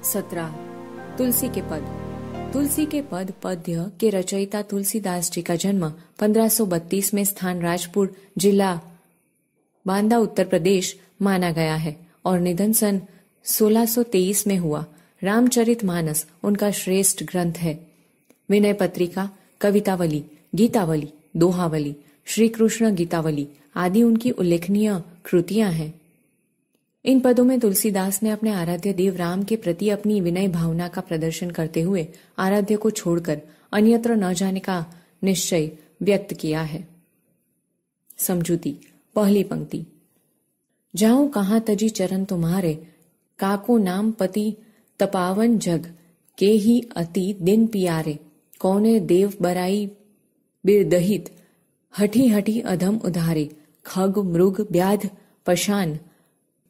17 तुलसी के पद। तुलसी के पद पद्य के रचयिता तुलसीदास जी का जन्म 1532 में स्थान राजपुर, जिला बांदा, उत्तर प्रदेश माना गया है और निधन सन 1623 में हुआ। रामचरितमानस उनका श्रेष्ठ ग्रंथ है। विनय पत्रिका, कवितावली, गीतावली, दोहावली, श्री कृष्ण गीतावली आदि उनकी उल्लेखनीय कृतियां हैं। इन पदों में तुलसीदास ने अपने आराध्य देव राम के प्रति अपनी विनय भावना का प्रदर्शन करते हुए आराध्य को छोड़कर अन्यत्र न जाने का निश्चय व्यक्त किया है। समझूती। पहली पंक्ति। जाऊं कहां तजी चरण तुम्हारे, काको नाम पति तपावन जग, के ही अति दिन पियारे, कौने देव बराई बिरदहित, हठी हठी अधम उधारे, खग मृग व्याध पशान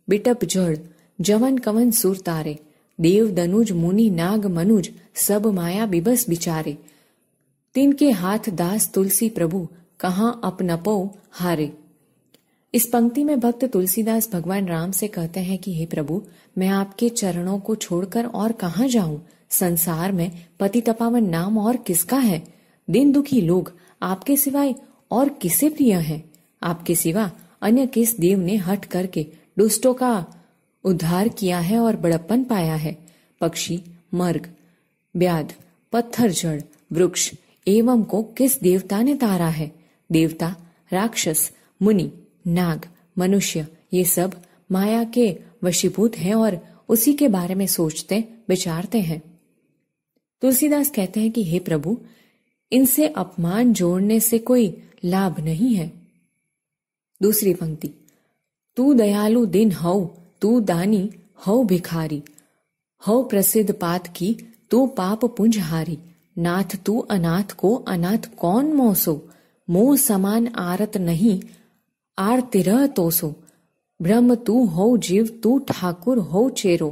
बिटप जड़, जवन कवन सुर तारे, देव दनुज मुनि नाग मनुज, सब माया बिबस बिचारे, तिनके हाथ दास तुलसी प्रभु, कहां अपनपो हारे। इस पंक्ति में भक्त तुलसीदास भगवान राम से कहते हैं कि हे प्रभु, मैं आपके चरणों को छोड़कर और कहां जाऊं। संसार में पति तपावन नाम और किसका है। दिन दुखी लोग आपके सिवाय और किसे प्रिय हैं। आपके सिवा अन्य किस देव ने हट करके दुष्टों का उद्धार किया है और बड़प्पन पाया है। पक्षी, मर्ग, व्याध, पत्थर जड़, वृक्ष एवं को किस देवता ने तारा है। देवता, राक्षस, मुनि, नाग, मनुष्य ये सब माया के वशीभूत हैं और उसी के बारे में सोचते विचारते हैं। तुलसीदास कहते हैं कि हे प्रभु, इनसे अपमान जोड़ने से कोई लाभ नहीं है। दूसरी पंक्ति। तू दयालु दिन हौ, तू दानी हौ भिखारी, हौ प्रसिद्ध पात की तू पाप पुंजहारी, नाथ तू अनाथ को अनाथ कौन मोसो, मोह समान आरत नहीं आर तिरह तोसो, ब्रह्म तू हो जीव तू ठाकुर हो चेरो,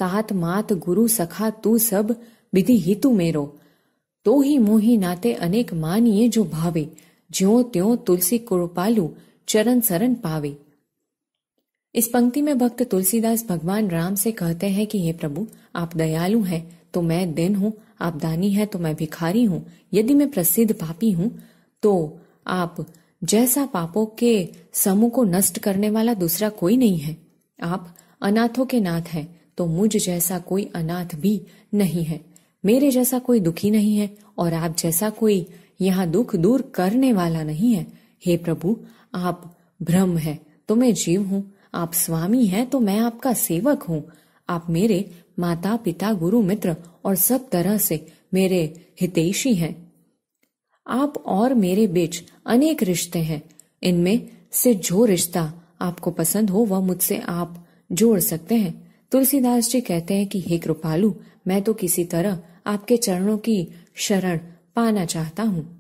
तात मात गुरु सखा तू सब विधि हितु मेरो, तो ही मोही नाते अनेक मानिए जो भावे, ज्यों त्यों तुलसी कृपालु चरण शरण पावे। इस पंक्ति में भक्त तुलसीदास भगवान राम से कहते हैं कि हे प्रभु, आप दयालु हैं तो मैं दिन हूं, आप दानी हैं तो मैं भिखारी हूं। यदि मैं प्रसिद्ध पापी हूं तो आप जैसा पापों के समूह को नष्ट करने वाला दूसरा कोई नहीं है। आप अनाथों के नाथ हैं तो मुझ जैसा कोई अनाथ भी नहीं है। मेरे जैसा कोई दुखी नहीं है और आप जैसा कोई यहाँ दुख दूर करने वाला नहीं है। हे प्रभु, आप ब्रह्म है तो मैं जीव हूं, आप स्वामी हैं तो मैं आपका सेवक हूं। आप मेरे माता पिता गुरु मित्र और सब तरह से मेरे हितैषी हैं। आप और मेरे बीच अनेक रिश्ते हैं, इनमें से जो रिश्ता आपको पसंद हो वह मुझसे आप जोड़ सकते हैं। तुलसीदास जी कहते हैं कि हे कृपालु, मैं तो किसी तरह आपके चरणों की शरण पाना चाहता हूं।